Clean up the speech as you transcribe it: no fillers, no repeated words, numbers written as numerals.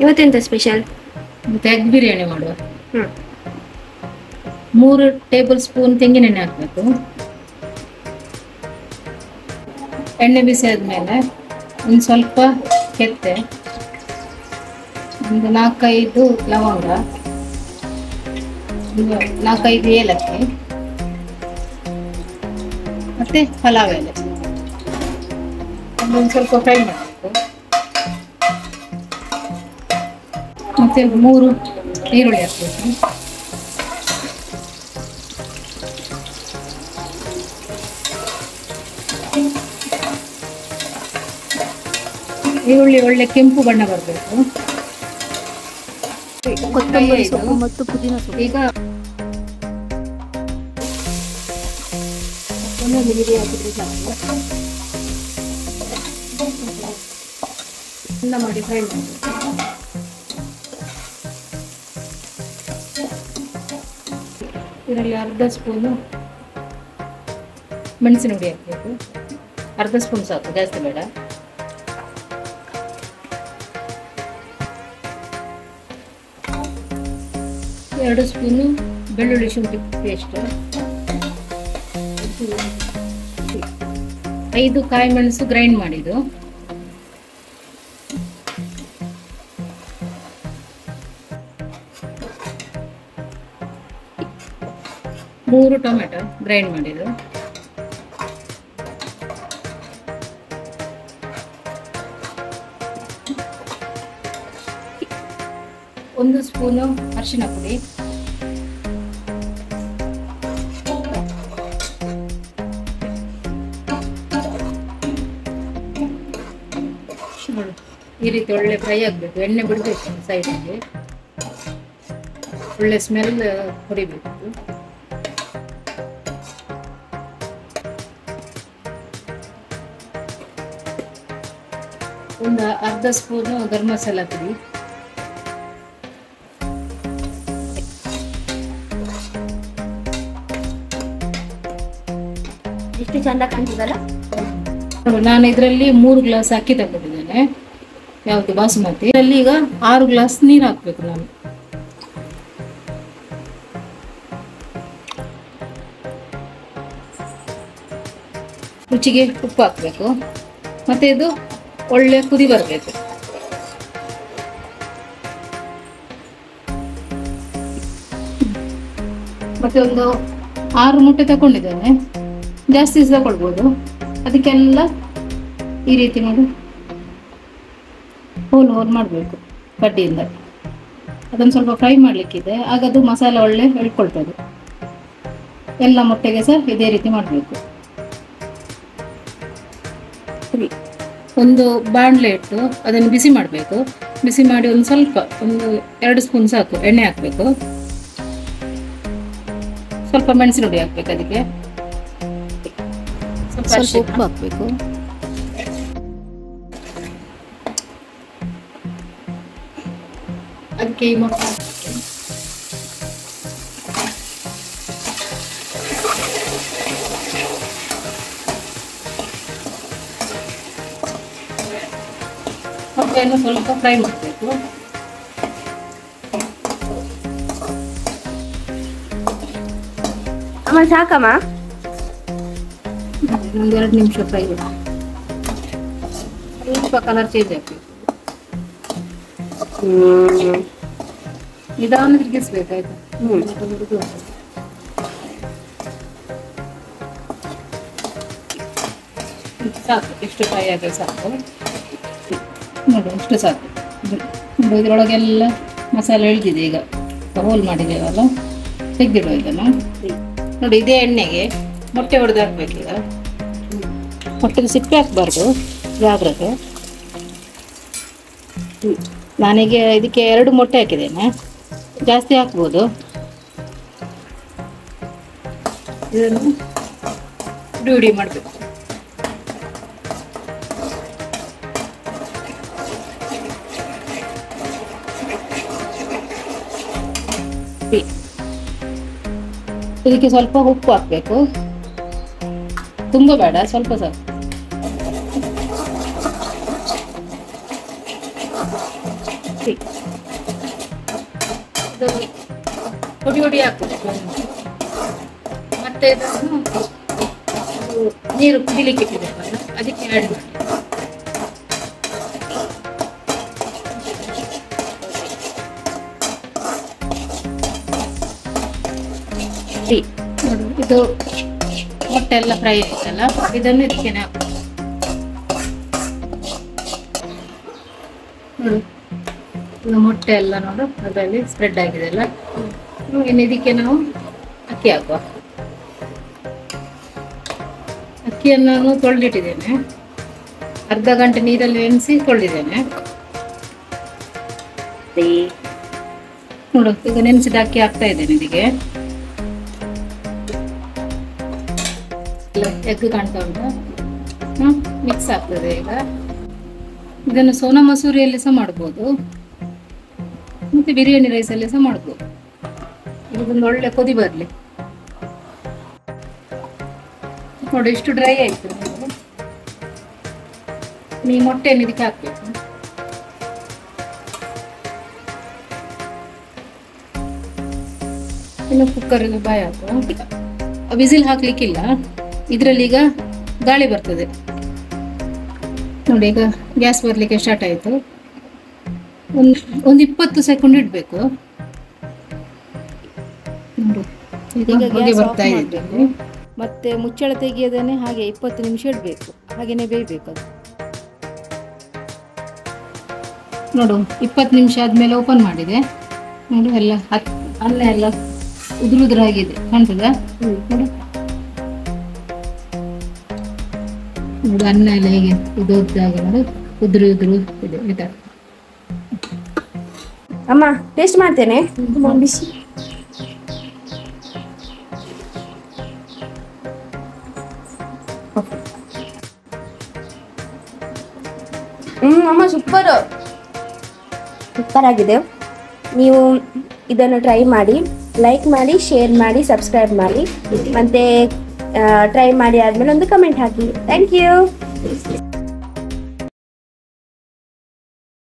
ಇವತ್ತೆಂತ special? ಮತ್ತೆ egg biryani ಮಾಡುವ. ಹ್ಮ್ 3 table spoon ತೆಂಗಿನೆಣ್ಣೆ ಹಾಕಬೇಕು. ಎಣ್ಣೆ ಬಿಸಿ ಆದಮೇಲೆ ಒಂದು ಸ್ವಲ್ಪ ಕೆತ್ತೆ, ಒಂದು 4-5 ಲವಂಗ, ಒಂದು 4-5 ಏಲಕ್ಕಿ, ಮತ್ತೆ ಪಲಾವ್ ಎಲೆ ಒಂದು ಸ್ವಲ್ಪ ಫ್ರೈ ಮಾಡಬೇಕು. ಮತ್ತೆ 3 ಈರುಳ್ಳಿ ಹಾಕಬೇಕು. ಈರುಳ್ಳಿ ಒಳ್ಳೆ ಕೆಂಪು ಬಣ್ಣ ಬರಬೇಕು. ಕೊತ್ತಂಬರಿ ಸೊಪ್ಪು ಮತ್ತು ಪುದೀನ ಸೊಪ್ಪು. ಈಗ ಒಂದೊಂದು ಗಿರಿ ಹಾಕಿದ್ರೆ ಸಾಕು. ಎಲ್ಲ ಮಾಡಿ ಫ್ರೈ ಮಾಡಬೇಕು. ಇದರಲ್ಲಿ ಅರ್ಧ ಸ್ಪೂನು ಮೆಣಸಿನ ಹುಡಿ ಹಾಕಬೇಕು. ಅರ್ಧ ಸ್ಪೂನ್ ಸಾಕು, ಜಾಸ್ತಿ ಬೇಡ. ಎರಡು ಸ್ಪೂನು ಬೆಳ್ಳುಳ್ಳಿ ಶುಂಠಿ ಪೇಸ್ಟ್, 5 ಕಾಯಿ ಮೆಣಸು ಗ್ರೈಂಡ್ ಮಾಡಿದ್ದು, ಮೂರು ಟೊಮೆಟೊ ಗ್ರೈಂಡ್ ಮಾಡಿದ್ದು, ಒಂದು ಸ್ಪೂನು ಅರಿಶಿನ ಪುಡಿ, ಈ ರೀತಿ ಒಳ್ಳೆ ಫ್ರೈ ಆಗಬೇಕು. ಎಣ್ಣೆ ಬಿಡಬೇಕು ಸೈಡಿಗೆ, ಒಳ್ಳೆ ಸ್ಮೆಲ್ ಹೊಡಿಬೇಕು. ಒಂದು ಅರ್ಧ ಸ್ಪೂನು ಗರಂ ಮಸಾಲ ಪುಡಿ, ಎಷ್ಟು ಚಂದ ಕಾಣ್ತದಲ್ಲ. ನಾನು ಇದರಲ್ಲಿ 3 ಗ್ಲಾಸ್ ಅಕ್ಕಿ ತಗೊಂಡಿದ್ದೇನೆ, ಯಾವುದು ಬಾಸುಮತಿ. ಇದರಲ್ಲಿ ಈಗ 6 ಗ್ಲಾಸ್ ನೀರು ಹಾಕ್ಬೇಕು ನಾನು. ರುಚಿಗೆ ಉಪ್ಪು ಹಾಕಬೇಕು. ಮತ್ತೆ ಇದು ಒಳ್ಳೆ ಕುದಿ ಬರಬೇಕು. ಮತ್ತೆ ಒಂದು 6 ಮೊಟ್ಟೆ ತಗೊಂಡಿದ್ದೇನೆ, ಜಾಸ್ತಿ ತಗೊಳ್ಬೋದು. ಅದಕ್ಕೆಲ್ಲ ಈ ರೀತಿ ಮಾಡಿ ಹೋಲ್ ಮಾಡಬೇಕು ಕಡ್ಡಿಯಿಂದ. ಅದನ್ನು ಸ್ವಲ್ಪ ಫ್ರೈ ಮಾಡಲಿಕ್ಕಿದೆ, ಆಗ ಅದು ಮಸಾಲ ಒಳ್ಳೆ ಎಳ್ಕೊಳ್ತದೆ. ಎಲ್ಲ ಮೊಟ್ಟೆಗೆ ಸಹ ಇದೇ ರೀತಿ ಮಾಡಬೇಕು. ಒಂದು ಬಾಣಲೆ ಇಟ್ಟು ಅದನ್ನು ಬಿಸಿ ಮಾಡಬೇಕು. ಬಿಸಿ ಮಾಡಿ ಒಂದು ಸ್ವಲ್ಪ, ಒಂದು 2 ಸ್ಪೂನ್ ಸಾಕು ಎಣ್ಣೆ ಹಾಕಬೇಕು. ಸ್ವಲ್ಪ ಮೆಣಸಿನ ಹುಡಿ ಹಾಕ್ಬೇಕು, ಅದಕ್ಕೆ ಸ್ವಲ್ಪ ಉಪ್ಪು ಹಾಕಬೇಕು. ಅದಕ್ಕೆ ಈ ಮೊಟ್ಟೆ ಮೊಟ್ಟೆಯನ್ನು ಸ್ವಲ್ಪ ಫ್ರೈ ಮಾಡಬೇಕು. ಅಮ್ಮ ಸಾಕಮ್ಮ, ಒಂದು 2 ನಿಮಿಷ ಫ್ರೈ ಮಾಡಿ ಸ್ವಲ್ಪ ಕಲರ್ ಚೇಂಜ್ ಆಗಬೇಕು. ನಿಧಾನ ತಿರುಗಿಸ್ಬೇಕಾಯ್ತು. ಸಾಕು, ಎಷ್ಟು ಫ್ರೈ ಆದರೆ ಸಾಕು. ನೋಡಿ ಇಷ್ಟು ಸಾಕು. ಇದರೊಳಗೆಲ್ಲ ಮಸಾಲೆ ಇಳಿದಿದೆ. ಈಗ ಹೋಲ್ ಮಾಡಿದ್ದೇವಲ್ಲ, ತೆಗೆದಿಡುವ ಇದನ್ನು. ನೋಡಿ ಇದೇ ಎಣ್ಣೆಗೆ ಮೊಟ್ಟೆ ಹೊಡೆದು ಹಾಕ್ಬೇಕೀಗ. ಮೊಟ್ಟೆಗೆ ಸಿಪ್ಪೆ ಹಾಕಬಾರ್ದು, ಜಾಗ್ರತೆ. ನಾನೀಗ ಇದಕ್ಕೆ 2 ಮೊಟ್ಟೆ ಹಾಕಿದ್ದೇನೆ, ಜಾಸ್ತಿ ಹಾಕ್ಬೋದು. ಇದನ್ನು ಹುಡಿ ಮಾಡಬೇಕು. ಇದಕ್ಕೆ ಸ್ವಲ್ಪ ಉಪ್ಪು ಹಾಕಬೇಕು, ತುಂಬ ಬೇಡ, ಸ್ವಲ್ಪ ಸಾಕು. ಕಾಫಿ. ಇದು ಹುಡಿ ಹುಡಿ ಹಾಕಬೇಕು. ಮತ್ತೆ ಇದನ್ನು ನೀರು ಕುದಿಲಿಕ್ಕೆ ಇಟ್ಟಿದ್ದೇವಲ್ಲ ಅದಕ್ಕೆ ಆ್ಯಡ್ ಮಾಡಿ. ನೋಡು, ಇದು ಮೊಟ್ಟೆ ಎಲ್ಲ ಫ್ರೈ ಆಯ್ತಲ್ಲ, ಇದನ್ನು ಇದಕ್ಕೆ ಹಾಕು. ನೋಡು, ಈಗ ಮೊಟ್ಟೆ ಎಲ್ಲ ನೋಡು ಅದರಲ್ಲಿ ಸ್ಪ್ರೆಡ್ ಆಗಿದೆ ಅಲ್ಲ. ಇನ್ನು ಇದಕ್ಕೆ ನಾವು ಅಕ್ಕಿ ಹಾಕುವ. ಅಕ್ಕಿಯನ್ನು ನಾನು ತೊಳೆದಿಟ್ಟಿದ್ದೇನೆ, ಅರ್ಧ ಗಂಟೆ ನೀರಲ್ಲಿ ನೆನೆಸಿ ತೊಳೆದಿದ್ದೇನೆ. ನೋಡು, ಈಗ ನೆನೆಸಿದ ಅಕ್ಕಿ ಹಾಕ್ತಾ ಇದ್ದೇನೆ ಇದಕ್ಕೆ. ಎಗ್ ಕಾಣ್ತಾ ಉಂಟು, ಮಿಕ್ಸ್ ಆಗ್ತದೆ. ಈಗ ಇದನ್ನು ಸೋನಾ ಮಸೂರಿಯಲ್ಲಿ ಸಹ ಮಾಡ್ಬೋದು, ಮತ್ತೆ ಬಿರಿಯಾನಿ ರೈಸಲ್ಲಿ ಸಹ ಮಾಡ್ಬೋದು. ಇದೊಂದು ಒಳ್ಳೆ ಕೊದಿ ಬರಲಿ. ನೋಡಿ, ಇಷ್ಟು ಡ್ರೈ ಆಯ್ತು. ಈ ಮೊಟ್ಟೆಯನ್ನು ಇದಕ್ಕೆ ಹಾಕ್ಬೇಕು. ಇನ್ನು ಕುಕ್ಕರ್ಗೆ ಬಾಯಿ ಹಾಕುವ. ವಿಸಿಲ್ ಹಾಕ್ಲಿಕ್ಕಿಲ್ಲ, ಇದರಲ್ಲಿ ಈಗ ಗಾಳಿ ಬರ್ತದೆ. ನೋಡಿ, ಈಗ ಗ್ಯಾಸ್ ಬರಲಿಕ್ಕೆ ಸ್ಟಾರ್ಟ್ ಆಯಿತು. ಒಂದು 20 ಸೆಕೆಂಡ್ ಇಡಬೇಕು. ನೋಡಿ, ಈಗ ಹೊಗೆ ಬರ್ತಾ ಇದೆ. ಮತ್ತೆ ಮುಚ್ಚಳ ತೆಗೆಯದೇನೆ ಹಾಗೆ 20 ನಿಮಿಷ ಇಡಬೇಕು, ಹಾಗೇನೆ ಬೇಯಬೇಕು ಅದು. ನೋಡು, 20 ನಿಮಿಷ ಆದ್ಮೇಲೆ ಓಪನ್ ಮಾಡಿದೆ. ನೋಡು, ಎಲ್ಲ ಅನ್ನ ಎಲ್ಲ ಉದುರಾಗಿದೆ, ಕಾಣ್ತದ? ನೋಡು, ನೋಡು ಅನ್ನ ಎಲ್ಲ ಹೇಗೆ ಉದುರಿದಾಗ ನೋಡಿ, ಉದುರು ಇದೆ ಆಯ್ತಾ. ಅಮ್ಮ ಟೇಸ್ಟ್ ಮಾಡ್ತೇನೆ. ಬಿಸಿ. ಅಮ್ಮ ಸೂಪರ್ ಆಗಿದೆ. ನೀವು ಇದನ್ನು ಟ್ರೈ ಮಾಡಿ, ಲೈಕ್ ಮಾಡಿ, ಶೇರ್ ಮಾಡಿ, ಸಬ್ಸ್ಕ್ರೈಬ್ ಮಾಡಿ, ಮತ್ತೆ ಟ್ರೈ ಮಾಡಿ ಆದಮೇಲೆ ಒಂದು ಕಮೆಂಟ್ ಹಾಕಿ. Thank you.